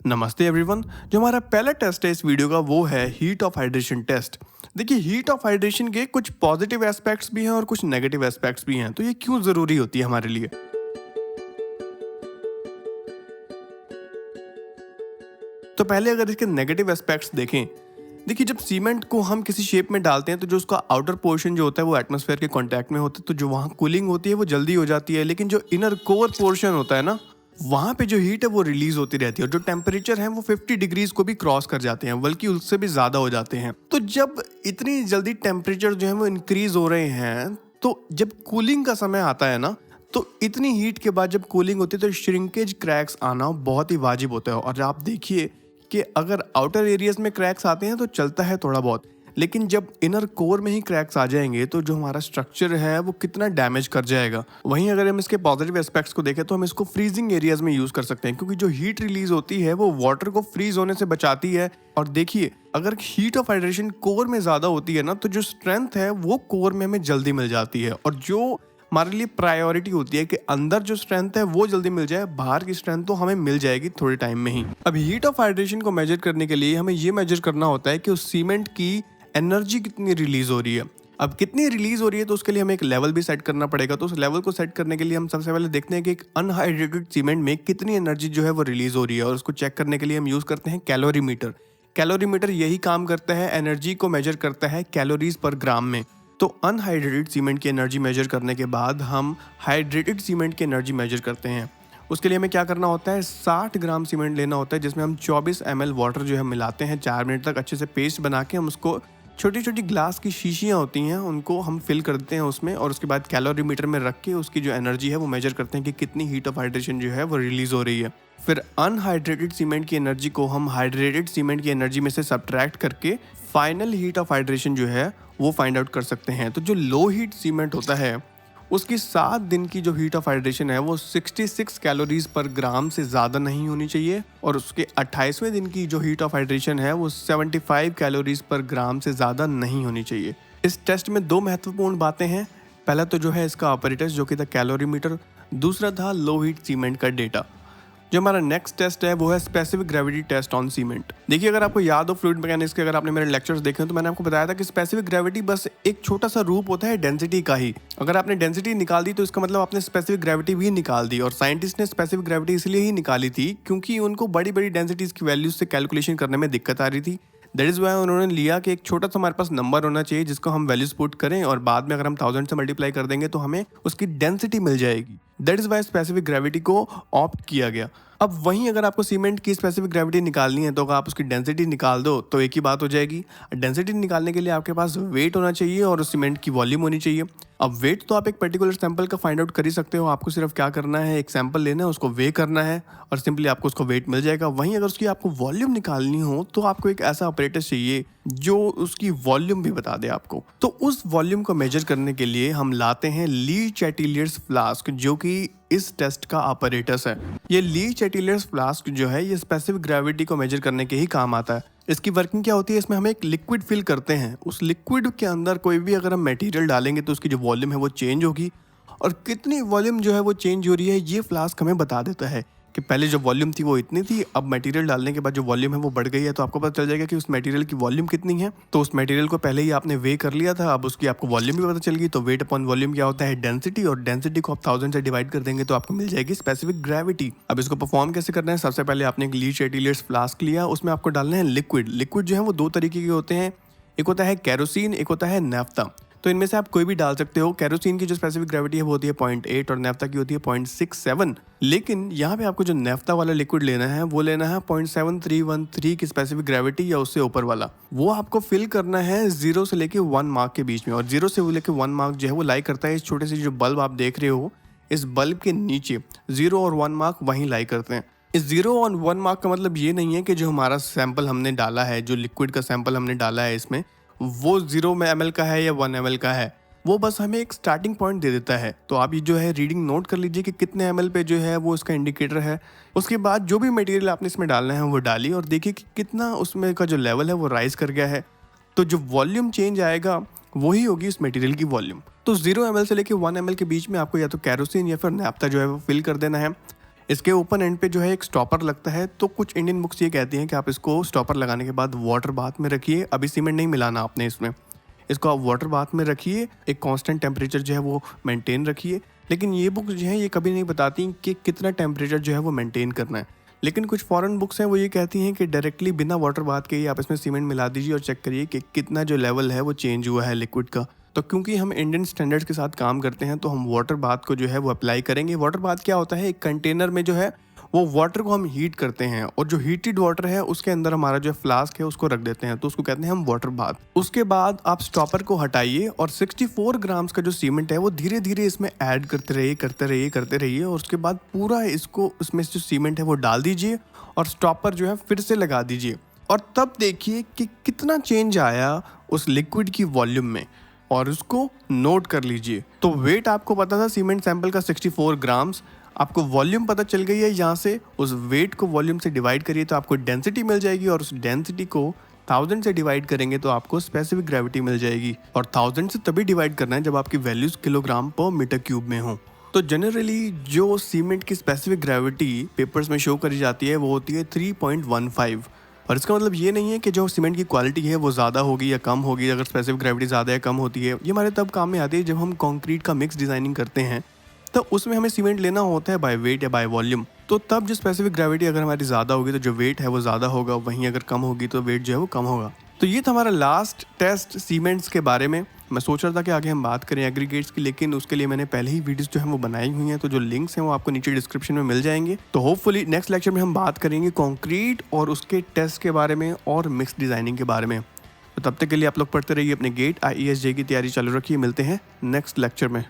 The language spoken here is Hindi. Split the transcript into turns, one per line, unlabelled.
नमस्ते एवरीवन। जो हमारा पहला टेस्ट है इस वीडियो का वो है हीट ऑफ हाइड्रेशन टेस्ट। देखिए, हीट ऑफ हाइड्रेशन के कुछ पॉजिटिव एस्पेक्ट्स भी हैं और कुछ नेगेटिव एस्पेक्ट्स भी हैं, तो ये क्यों ज़रूरी होती है हमारे लिए। तो पहले अगर इसके नेगेटिव एस्पेक्ट्स देखें, देखिए जब सीमेंट को हम किसी शेप में डालते हैं तो जो उसका आउटर पोर्शन जो होता है वो एटमॉस्फेयर के कांटेक्ट में होता है, तो जो वहाँ कूलिंग होती है वो जल्दी हो जाती है, लेकिन जो इनर कोर पोर्शन होता है ना, वहाँ पे जो हीट है वो रिलीज होती रहती है और जो टेम्परेचर है वो 50 डिग्रीज को भी क्रॉस कर जाते हैं, बल्कि उससे भी ज़्यादा हो जाते हैं। तो जब इतनी जल्दी टेम्परेचर जो है वो इंक्रीज हो रहे हैं, तो जब कूलिंग का समय आता है ना, तो इतनी हीट के बाद जब कूलिंग होती है तो श्रिंकेज क्रैक्स आना बहुत ही वाजिब होता है। और आप देखिए कि अगर आउटर एरियाज में क्रैक्स आते हैं तो चलता है थोड़ा बहुत, लेकिन जब इनर कोर में ही क्रैक्स आ जाएंगे तो जो हमारा स्ट्रक्चर है वो कितना डैमेज कर जाएगा। वहीं अगर हम इसके पॉजिटिव एस्पेक्ट्स को देखें तो हम इसको फ्रीजिंग एरियाज में यूज कर सकते हैं, क्योंकि जो हीट रिलीज होती है वो वाटर को फ्रीज होने से बचाती है। और देखिए, अगर हीट ऑफ हाइड्रेशन कोर में ज्यादा होती है ना, तो जो स्ट्रेंथ है वो कोर में हमें जल्दी मिल जाती है। और जो हमारे लिए प्रायोरिटी होती है कि अंदर जो स्ट्रेंथ है वो जल्दी मिल जाए, बाहर की स्ट्रेंथ तो हमें मिल जाएगी थोड़े टाइम में ही। अब हीट ऑफ हाइड्रेशन को मेजर करने के लिए हमें ये मेजर करना होता है कि उस सीमेंट की एनर्जी कितनी रिलीज हो रही है। अब कितनी रिलीज हो रही है तो उसके लिए हमें एक लेवल भी सेट करना पड़ेगा। तो उस लेवल को सेट करने के लिए हम सबसे पहले देखते हैं कि एक अनहाइड्रेटेड सीमेंट में कितनी एनर्जी जो है वो रिलीज हो रही है, और उसको चेक करने के लिए हम यूज करते हैं कैलोरीमीटर। कैलोरीमीटर यही काम करता है, एनर्जी को मेजर करता है कैलोरीज पर ग्राम में। तो अनहाइड्रेटेड सीमेंट की एनर्जी मेजर करने के बाद हम हाइड्रेटेड सीमेंट की एनर्जी मेजर करते हैं। उसके लिए हमें क्या करना होता है, 60 ग्राम सीमेंट लेना होता है, जिसमें हम 24 ml वाटर जो है मिलाते हैं। 4 मिनट तक अच्छे से पेस्ट बना के हम उसको छोटी छोटी ग्लास की शीशियाँ होती हैं उनको हम फिल कर देते हैं उसमें, और उसके बाद कैलोरीमीटर में रख के उसकी जो एनर्जी है वो मेजर करते हैं कि कितनी हीट ऑफ हाइड्रेशन जो है वो रिलीज हो रही है। फिर अनहाइड्रेटेड सीमेंट की एनर्जी को हम हाइड्रेटेड सीमेंट की एनर्जी में से सब्ट्रैक्ट करके फाइनल हीट ऑफ हाइड्रेशन जो है वो फाइंड आउट कर सकते हैं। तो जो लो हीट सीमेंट होता है उसकी 7 दिन की जो हीट ऑफ हाइड्रेशन है वो 66 कैलोरीज पर ग्राम से ज़्यादा नहीं होनी चाहिए, और उसके 28वें दिन की जो हीट ऑफ हाइड्रेशन है वो 75 कैलोरीज पर ग्राम से ज़्यादा नहीं होनी चाहिए। इस टेस्ट में 2 महत्वपूर्ण बातें हैं। पहला तो जो है इसका ऑपरेटर्स जो कि था कैलोरीमीटर, दूसरा था लो हीट सीमेंट का डेटा। जो हमारा नेक्स्ट टेस्ट है वो है specific gravity test on cement. देखिए, अगर आपको याद हो फ्लूइड मैकेनिक्स के, अगर आपने मेरे लेक्चर्स देखे तो मैंने आपको बताया था कि स्पेसिफिक ग्रेविटी बस एक छोटा सा रूप होता है डेंसिटी का ही। अगर आपने डेंसिटी निकाल दी तो इसका मतलब आपने स्पेसिफिक ग्रेविटी भी निकाल दी। और साइंटिस्ट ने स्पेसिफिक ग्रेविटी इसलिए ही निकाली थी क्योंकि उनको बड़ी बड़ी डेंसिटीज की वैल्यूज से कैलकुलेशन करने में दिक्कत आ रही थी। दैट इज़ वाई उन्होंने लिया कि एक छोटा सा हमारे पास नंबर होना चाहिए जिसको हम वैल्यूज पुट करें, और बाद में अगर हम 1000 से मल्टीप्लाई कर देंगे तो हमें उसकी डेंसिटी मिल जाएगी। That is why specific gravity को ऑप्ट किया गया। अब वहीं अगर आपको सीमेंट की स्पेसिफिक ग्रेविटी निकालनी है तो अगर आप उसकी डेंसिटी निकाल दो तो एक ही बात हो जाएगी। डेंसिटी निकालने के लिए आपके पास वेट होना चाहिए और उस सीमेंट की वॉल्यूम होनी चाहिए। अब वेट तो आप एक पर्टिकुलर सैंपल का फाइंड आउट कर ही सकते हो। आपको सिर्फ क्या करना है, एक सैंपल लेना है, उसको वे करना है और सिंपली आपको उसको वेट मिल जाएगा। वहीं अगर उसकी आपको वॉल्यूम निकालनी हो तो आपको एक ऐसा ऑपरेटर चाहिए जो उसकी वॉल्यूम भी बता दे आपको। तो उस वॉल्यूम को मेजर करने के लिए हम लाते हैं ली चैटिलियर्स फ्लास्क, जो कि इस टेस्ट का ऑपरेटर्स है। ये ली चैटिलियर्स फ्लास्क जो है ये स्पेसिफिक ग्रेविटी को मेजर करने के ही काम आता है। इसकी वर्किंग क्या होती है, इसमें हम एक लिक्विड फिल करते हैं। उस लिक्विड के अंदर कोई भी अगर हम मटेरियल डालेंगे तो उसकी जो वॉल्यूम है वो चेंज होगी, और कितनी वॉल्यूम जो है वो चेंज हो रही है ये फ्लास्क हमें बता देता है कि पहले जो वॉल्यूम थी वो इतनी थी, अब मटेरियल डालने के बाद जो वॉल्यूम है वो बढ़ गई है। तो आपको पता चल जाएगा कि उस मटेरियल की वॉल्यूम कितनी है। तो उस मटेरियल को पहले ही आपने वे कर लिया था, अब उसकी आपको वॉल्यूम भी पता चल गई। तो वेट अपॉन वॉल्यूम क्या होता है, डेंसिटी, और डेंसिटी को आप 1000 से डिवाइड कर देंगे तो आपको मिल जाएगी स्पेसिफिक ग्रेविटी। अब इसको परफॉर्म कैसे करना है, सबसे पहले आपने एक ली चैटिलियर्स फ्लास्क लिया, उसमें आपको डालना है लिक्विड। लिक्विड जो है वो 2 तरीके के होते हैं, एक होता है केरोसिन, एक होता है नैफ्था। तो इनमें से आप कोई भी डाल सकते हो। केरोसिन की जो स्पेसिफिक ग्रेविटी है वो होती है 0.8 और नैफ्था की होती है 0.67। लेकिन यहाँ पे आपको जो नैफ्था वाला लिक्विड लेना है वो लेना है 0.7313 की स्पेसिफिक ग्रेविटी या उससे ऊपर वाला। वो आपको फिल करना है 0 से लेके 1 मार्क के बीच में, और 0 से लेके 1 मार्क जो है वो लाई करता है इस छोटे से जो बल्ब आप देख रहे हो, इस बल्ब के नीचे 0 और 1 मार्क वहीं लाई करते हैं। इस 0 और 1 मार्क का मतलब ये नहीं है कि जो हमारा सैंपल हमने डाला है, जो लिक्विड का सैंपल हमने डाला है इसमें, वो 0 ml का है या 1 ml का है। वो बस हमें एक स्टार्टिंग पॉइंट दे देता है। तो आप ये जो है रीडिंग नोट कर लीजिए कि कितने ml पे जो है वो इसका इंडिकेटर है। उसके बाद जो भी मटेरियल आपने इसमें डालना है वो डालिए और देखिए कि कितना उसमें का जो लेवल है वो राइज कर गया है। तो जो वॉल्यूम चेंज आएगा वही होगी उस मटेरियल की वॉल्यूम। तो 0 ml से लेके 1 ml के बीच में आपको या तो केरोसिन या फिर नैफ्था जो है वो फिल कर देना है। इसके ओपन एंड पे जो है एक स्टॉपर लगता है, तो कुछ इंडियन बुक्स ये कहती हैं कि आप इसको स्टॉपर लगाने के बाद वाटर बाथ में रखिए, अभी सीमेंट नहीं मिलाना आपने इसमें, इसको आप वाटर बाथ में रखिए, एक कांस्टेंट टेम्परेचर जो है वो मेंटेन रखिए। लेकिन ये बुक्स जो है ये कभी नहीं बताती कि कितना टेम्परेचर जो है वो मेंटेन करना है। लेकिन कुछ फॉरेन बुक्स हैं वो ये कहती हैं कि डायरेक्टली बिना वाटर बाथ के ही आप इसमें सीमेंट मिला दीजिए और चेक करिए कि कितना जो लेवल है वो चेंज हुआ है लिक्विड का। तो क्योंकि हम इंडियन स्टैंडर्ड्स के साथ काम करते हैं तो हम वाटर बाथ को जो है वो अप्लाई करेंगे। वाटर बाथ क्या होता है, एक कंटेनर में जो है वो वाटर को हम हीट करते हैं और जो हीटेड वाटर है उसके अंदर हमारा जो फ्लास्क है उसको रख देते हैं, तो उसको कहते हैं हम वाटर बाथ। उसके बाद आप स्टॉपर को हटाइए और 64 ग्राम्स का जो सीमेंट है वो धीरे धीरे इसमें ऐड करते रहिए और उसके बाद पूरा इसको उसमें जो सीमेंट है वो डाल दीजिए और स्टॉपर जो है फिर से लगा दीजिए और तब देखिए कि कितना चेंज आया उस लिक्विड की वॉल्यूम में और उसको नोट कर लीजिए। तो वेट आपको पता था सीमेंट सैंपल का 64 ग्राम्स, आपको वॉल्यूम पता चल गई है, यहाँ से उस वेट को वॉल्यूम से डिवाइड करिए तो आपको डेंसिटी मिल जाएगी और उस डेंसिटी को 1000 से डिवाइड करेंगे तो आपको स्पेसिफिक ग्रेविटी मिल जाएगी। और 1000 से तभी डिवाइड करना है जब आपकी वैल्यूज किलोग्राम पर मीटर क्यूब में हो। तो जनरली जो सीमेंट की स्पेसिफिक ग्रेविटी पेपर्स में शो करी जाती है वो होती है 3.15। और इसका मतलब ये नहीं है कि जो सीमेंट की क्वालिटी है वो ज़्यादा होगी या कम होगी अगर स्पेसिफिक ग्रेविटी ज़्यादा या कम होती है। ये हमारे तब काम में आती है जब हम कंक्रीट का मिक्स डिज़ाइनिंग करते हैं, तो उसमें हमें सीमेंट लेना होता है बाय वेट या बाय वॉल्यूम। तो तब जो स्पेसिफिक ग्रेविटी अगर हमारी ज़्यादा होगी तो जो वेट है वो ज़्यादा होगा, वहीं अगर कम होगी तो वेट जो है वो कम होगा। तो ये था हमारा लास्ट टेस्ट सीमेंट्स के बारे में। मैं सोच रहा था कि आगे हम बात करें एग्रीगेट्स की, लेकिन उसके लिए मैंने पहले ही वीडियोस जो है वो बनाई हुई हैं, तो जो लिंक्स हैं वो आपको नीचे डिस्क्रिप्शन में मिल जाएंगे। तो होपफुली नेक्स्ट लेक्चर में हम बात करेंगे कंक्रीट और उसके टेस्ट के बारे में और मिक्स डिज़ाइनिंग के बारे में। तो तब तक के लिए आप लोग पढ़ते रहिए, अपने गेट IESJ की तैयारी चालू रखिए। मिलते हैं नेक्स्ट लेक्चर में।